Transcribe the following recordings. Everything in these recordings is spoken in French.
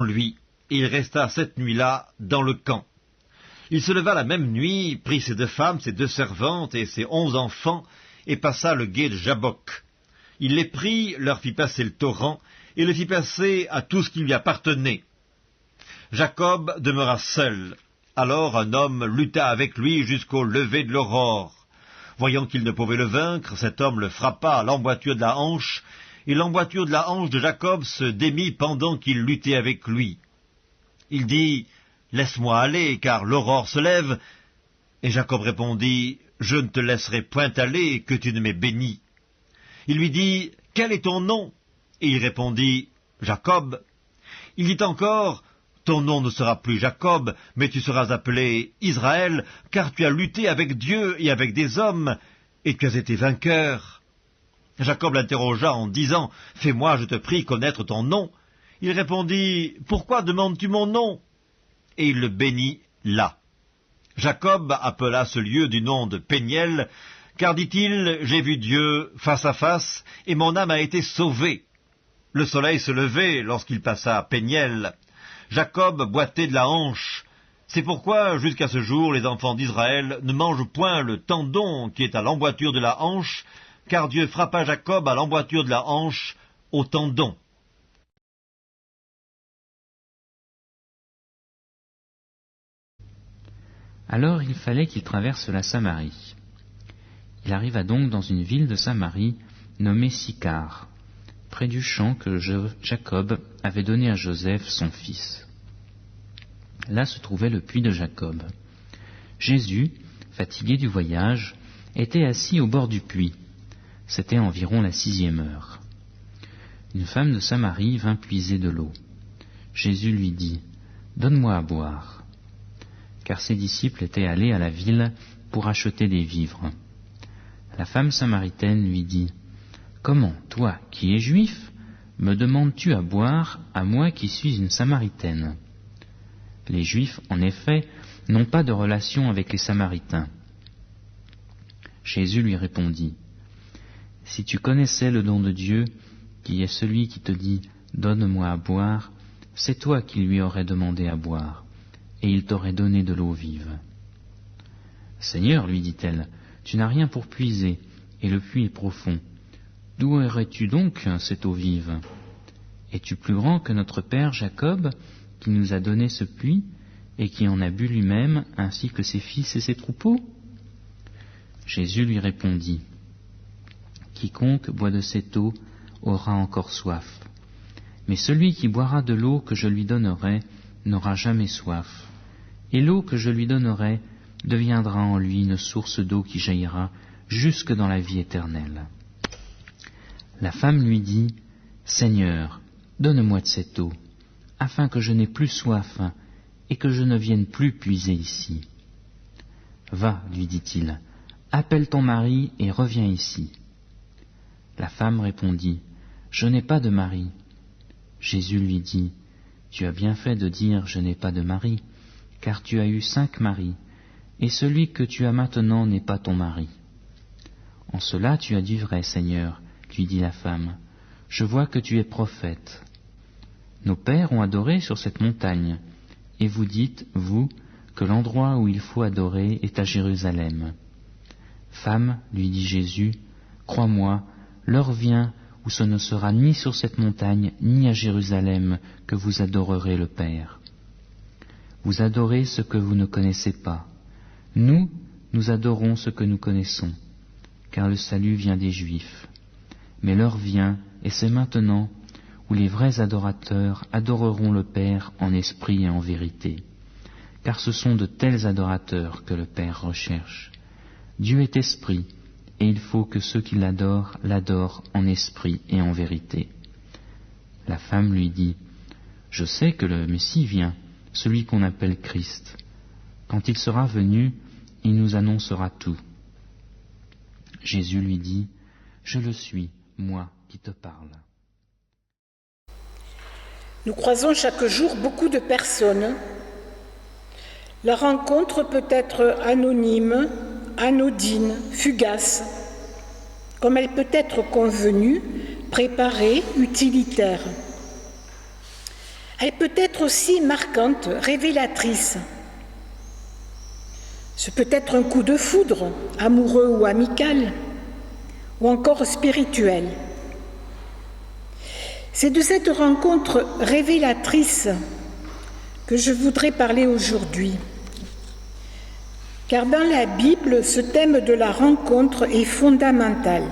lui, et il resta cette nuit-là dans le camp. Il se leva la même nuit, prit ses 2 femmes, ses 2 servantes et ses 11 enfants, et passa le gué de Jabbok. Il les prit, leur fit passer le torrent, et le fit passer à tout ce qui lui appartenait. Jacob demeura seul. Alors un homme lutta avec lui jusqu'au lever de l'aurore. Voyant qu'il ne pouvait le vaincre, cet homme le frappa à l'emboîture de la hanche, et l'emboîture de la hanche de Jacob se démit pendant qu'il luttait avec lui. Il dit, « Laisse-moi aller, car l'aurore se lève. » Et Jacob répondit, « Je ne te laisserai point aller, que tu ne m'aies béni. » Il lui dit, « Quel est ton nom ?» Et il répondit, « Jacob. » Il dit encore, « Ton nom ne sera plus Jacob, mais tu seras appelé Israël, car tu as lutté avec Dieu et avec des hommes, et tu as été vainqueur. » Jacob l'interrogea en disant, « Fais-moi, je te prie, connaître ton nom. » Il répondit, « Pourquoi demandes-tu mon nom ?» Et il le bénit là. Jacob appela ce lieu du nom de Péniel, car, dit-il, « J'ai vu Dieu face à face, et mon âme a été sauvée. » Le soleil se levait lorsqu'il passa à Péniel. Jacob boitait de la hanche. C'est pourquoi, jusqu'à ce jour, les enfants d'Israël ne mangent point le tendon qui est à l'emboîture de la hanche, car Dieu frappa Jacob à l'emboîture de la hanche, au tendon. Alors il fallait qu'il traverse la Samarie. Il arriva donc dans une ville de Samarie, nommée Sychar, près du champ que Jacob avait donné à Joseph, son fils. Là se trouvait le puits de Jacob. Jésus, fatigué du voyage, était assis au bord du puits. C'était environ la 6e heure. Une femme de Samarie vint puiser de l'eau. Jésus lui dit, « Donne-moi à boire. » Car ses disciples étaient allés à la ville pour acheter des vivres. La femme samaritaine lui dit, « Comment, toi, qui es juif, me demandes-tu à boire, à moi qui suis une Samaritaine ?» Les Juifs, en effet, n'ont pas de relation avec les Samaritains. Jésus lui répondit, « Si tu connaissais le don de Dieu, qui est celui qui te dit « Donne-moi à boire », c'est toi qui lui aurais demandé à boire, et il t'aurait donné de l'eau vive. »« Seigneur, lui dit-elle, tu n'as rien pour puiser, et le puits est profond. D'où aurais-tu donc cette eau vive? Es-tu plus grand que notre père Jacob, qui nous a donné ce puits, et qui en a bu lui-même, ainsi que ses fils et ses troupeaux ?» Jésus lui répondit, « Quiconque boit de cette eau aura encore soif. Mais celui qui boira de l'eau que je lui donnerai n'aura jamais soif. Et l'eau que je lui donnerai deviendra en lui une source d'eau qui jaillira jusque dans la vie éternelle. » La femme lui dit, « Seigneur, donne-moi de cette eau, afin que je n'ai plus soif et que je ne vienne plus puiser ici. » « Va, lui dit-il, appelle ton mari et reviens ici. » La femme répondit, « Je n'ai pas de mari. » Jésus lui dit, « Tu as bien fait de dire « Je n'ai pas de mari », car tu as eu 5 maris, et celui que tu as maintenant n'est pas ton mari. »« En cela tu as du vrai, Seigneur, » lui dit la femme, « je vois que tu es prophète. Nos pères ont adoré sur cette montagne, et vous dites, vous, que l'endroit où il faut adorer est à Jérusalem. Femme, lui dit Jésus, crois-moi, l'heure vient où ce ne sera ni sur cette montagne, ni à Jérusalem que vous adorerez le Père. Vous adorez ce que vous ne connaissez pas. Nous, nous adorons ce que nous connaissons, car le salut vient des Juifs. Mais l'heure vient, et c'est maintenant, où les vrais adorateurs adoreront le Père en esprit et en vérité. Car ce sont de tels adorateurs que le Père recherche. Dieu est esprit, et il faut que ceux qui l'adorent, l'adorent en esprit et en vérité. » La femme lui dit, « Je sais que le Messie vient, celui qu'on appelle Christ. Quand il sera venu, il nous annoncera tout. » Jésus lui dit, « Je le suis, moi qui te parle. » Nous croisons chaque jour beaucoup de personnes. La rencontre peut être anonyme, anodine, fugace, comme elle peut être convenue, préparée, utilitaire. Elle peut être aussi marquante, révélatrice. Ce peut être un coup de foudre, amoureux ou amical, ou encore spirituel. C'est de cette rencontre révélatrice que je voudrais parler aujourd'hui. Car dans la Bible, ce thème de la rencontre est fondamental,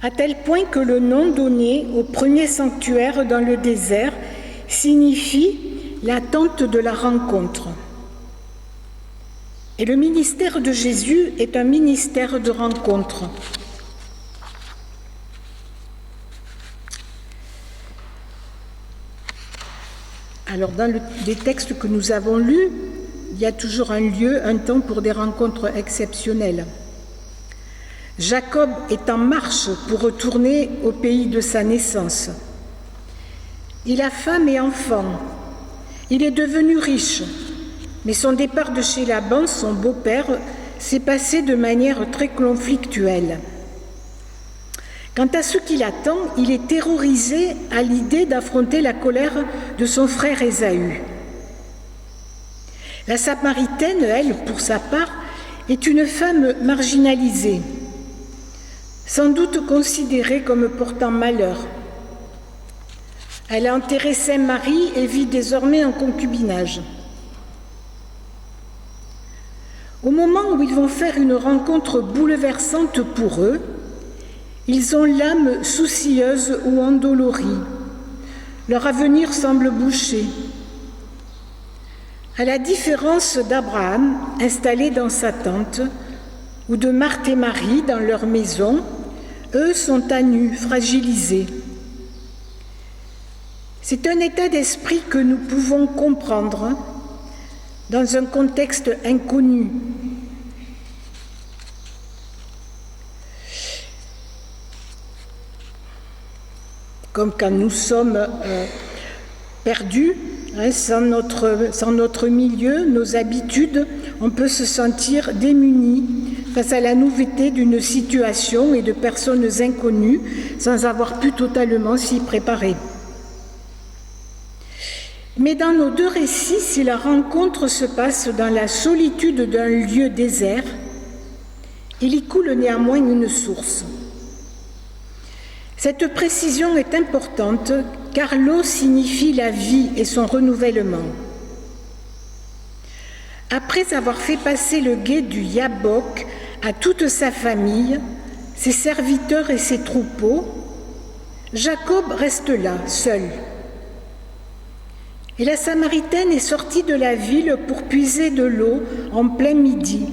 à tel point que le nom donné au premier sanctuaire dans le désert signifie l'attente de la rencontre. Et le ministère de Jésus est un ministère de rencontre. Alors, dans les textes que nous avons lus, il y a toujours un lieu, un temps pour des rencontres exceptionnelles. Jacob est en marche pour retourner au pays de sa naissance. Il a femme et enfants. Il est devenu riche, mais son départ de chez Laban, son beau-père, s'est passé de manière très conflictuelle. Quant à ce qui l'attend, il est terrorisé à l'idée d'affronter la colère de son frère Ésaü. La Samaritaine, elle, pour sa part, est une femme marginalisée, sans doute considérée comme portant malheur. Elle a enterré Saint-Marie et vit désormais en concubinage. Au moment où ils vont faire une rencontre bouleversante pour eux, ils ont l'âme soucieuse ou endolorie. Leur avenir semble bouché. À la différence d'Abraham, installé dans sa tente, ou de Marthe et Marie dans leur maison, eux sont à nu, fragilisés. C'est un état d'esprit que nous pouvons comprendre dans un contexte inconnu. Comme quand nous sommes perdus, sans notre milieu, nos habitudes, on peut se sentir démunis face à la nouveauté d'une situation et de personnes inconnues sans avoir pu totalement s'y préparer. Mais dans nos deux récits, si la rencontre se passe dans la solitude d'un lieu désert, il y coule néanmoins une source. Cette précision est importante car l'eau signifie la vie et son renouvellement. Après avoir fait passer le gué du Yabok à toute sa famille, ses serviteurs et ses troupeaux, Jacob reste là, seul. Et la Samaritaine est sortie de la ville pour puiser de l'eau en plein midi,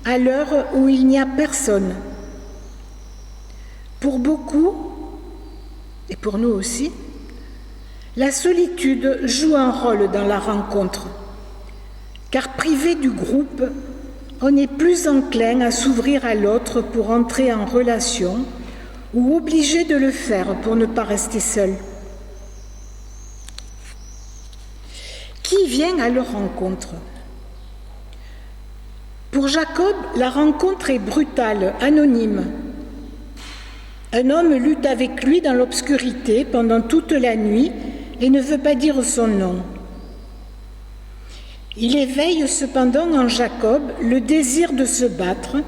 à l'heure où il n'y a personne. Pour beaucoup, et pour nous aussi, la solitude joue un rôle dans la rencontre, car privé du groupe, on est plus enclin à s'ouvrir à l'autre pour entrer en relation ou obligé de le faire pour ne pas rester seul. Qui vient à leur rencontre? Pour Jacob, la rencontre est brutale, anonyme. Un homme lutte avec lui dans l'obscurité pendant toute la nuit et ne veut pas dire son nom. Il éveille cependant en Jacob le désir de se battre,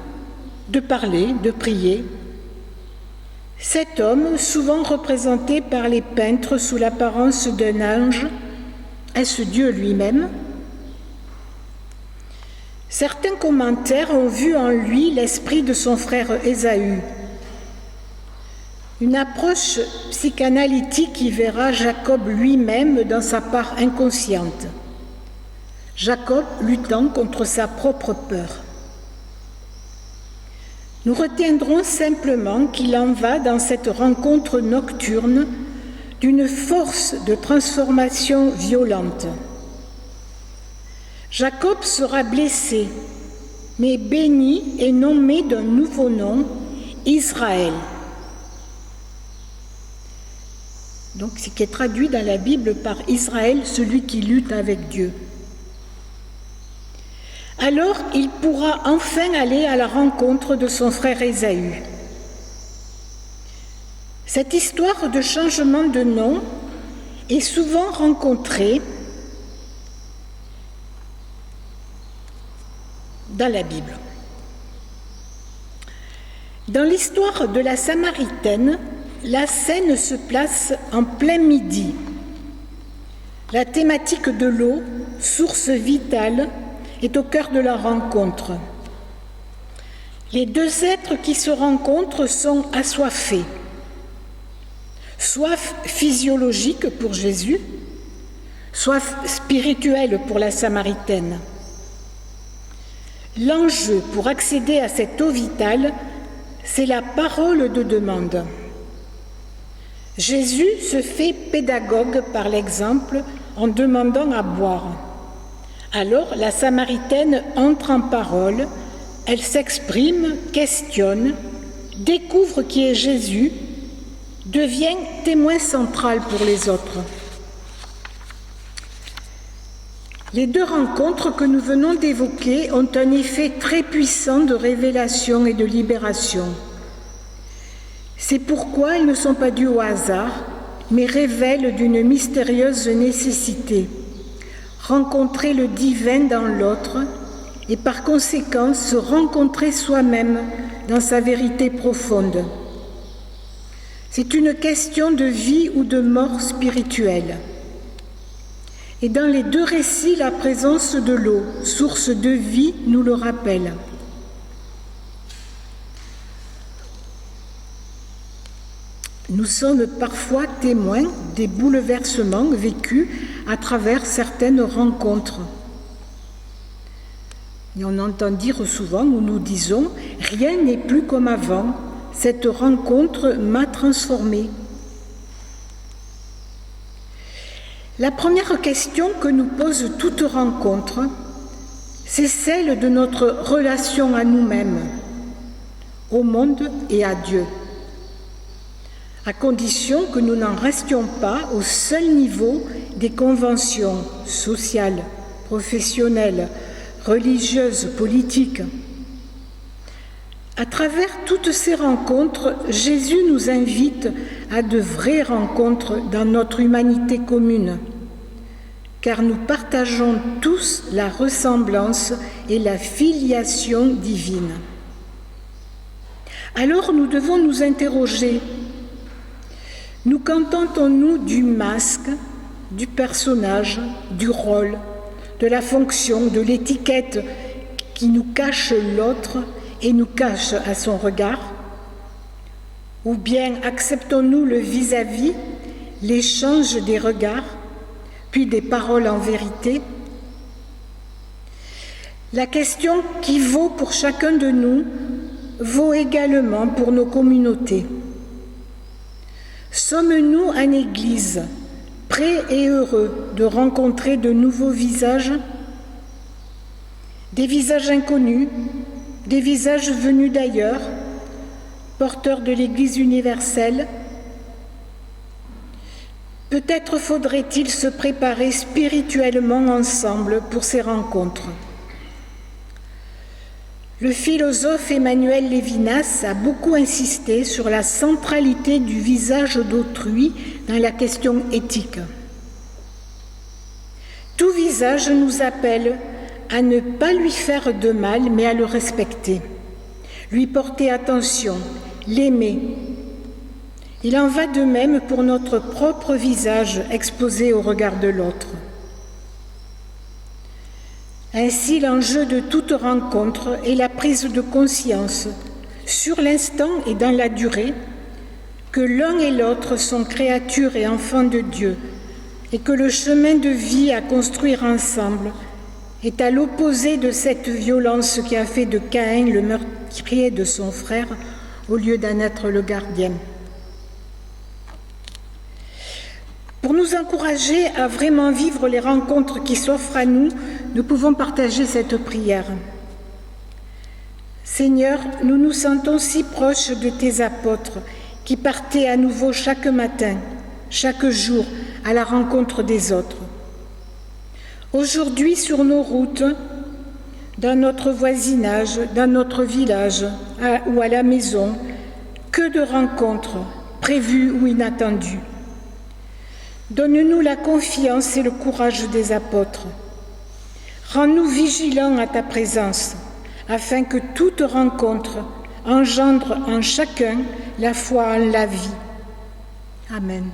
de parler, de prier. Cet homme, souvent représenté par les peintres sous l'apparence d'un ange, est-ce Dieu lui-même? Certains commentaires ont vu en lui l'esprit de son frère Ésaü. Une approche psychanalytique y verra Jacob lui-même dans sa part inconsciente. Jacob luttant contre sa propre peur. Nous retiendrons simplement qu'il en va dans cette rencontre nocturne d'une force de transformation violente. Jacob sera blessé, mais béni et nommé d'un nouveau nom, Israël. Donc, ce qui est traduit dans la Bible par Israël, celui qui lutte avec Dieu. Alors, il pourra enfin aller à la rencontre de son frère Ésaü. Cette histoire de changement de nom est souvent rencontré dans la Bible. Dans l'histoire de la Samaritaine, la scène se place en plein midi. La thématique de l'eau, source vitale, est au cœur de la rencontre. Les deux êtres qui se rencontrent sont assoiffés. Soif physiologique pour Jésus, soif spirituelle pour la Samaritaine. L'enjeu pour accéder à cette eau vitale, c'est la parole de demande. Jésus se fait pédagogue par l'exemple en demandant à boire. Alors la Samaritaine entre en parole, elle s'exprime, questionne, découvre qui est Jésus, devient témoin central pour les autres. Les deux rencontres que nous venons d'évoquer ont un effet très puissant de révélation et de libération. C'est pourquoi elles ne sont pas dues au hasard, mais révèlent d'une mystérieuse nécessité, rencontrer le divin dans l'autre et par conséquent se rencontrer soi-même dans sa vérité profonde. C'est une question de vie ou de mort spirituelle. Et dans les deux récits, la présence de l'eau, source de vie, nous le rappelle. Nous sommes parfois témoins des bouleversements vécus à travers certaines rencontres. Et on entend dire souvent, ou nous disons, « Rien n'est plus comme avant, cette rencontre m'a transformé ». La première question que nous pose toute rencontre, c'est celle de notre relation à nous-mêmes, au monde et à Dieu, à condition que nous n'en restions pas au seul niveau des conventions sociales, professionnelles, religieuses, politiques. À travers toutes ces rencontres, Jésus nous invite à de vraies rencontres dans notre humanité commune, car nous partageons tous la ressemblance et la filiation divine. Alors nous devons nous interroger, nous contentons-nous du masque, du personnage, du rôle, de la fonction, de l'étiquette qui nous cache l'autre et nous cache à son regard? Ou bien acceptons-nous le vis-à-vis, l'échange des regards, puis des paroles en vérité? La question qui vaut pour chacun de nous vaut également pour nos communautés. Sommes-nous en Église prêts et heureux de rencontrer de nouveaux visages? Des visages inconnus, des visages venus d'ailleurs, porteurs de l'Église universelle? Peut-être faudrait-il se préparer spirituellement ensemble pour ces rencontres. Le philosophe Emmanuel Lévinas a beaucoup insisté sur la centralité du visage d'autrui dans la question éthique. Tout visage nous appelle à ne pas lui faire de mal, mais à le respecter, lui porter attention, l'aimer. Il en va de même pour notre propre visage exposé au regard de l'autre. Ainsi, l'enjeu de toute rencontre est la prise de conscience, sur l'instant et dans la durée, que l'un et l'autre sont créatures et enfants de Dieu, et que le chemin de vie à construire ensemble est à l'opposé de cette violence qui a fait de Caïn le meurtrier de son frère, au lieu d'en être le gardien. Pour nous encourager à vraiment vivre les rencontres qui s'offrent à nous, nous pouvons partager cette prière. Seigneur, nous nous sentons si proches de tes apôtres qui partaient à nouveau chaque matin, chaque jour, à la rencontre des autres. Aujourd'hui, sur nos routes, dans notre voisinage, dans notre village ou à la maison, que de rencontres prévues ou inattendues. Donne-nous la confiance et le courage des apôtres. Rends-nous vigilants à ta présence, afin que toute rencontre engendre en chacun la foi en la vie. Amen.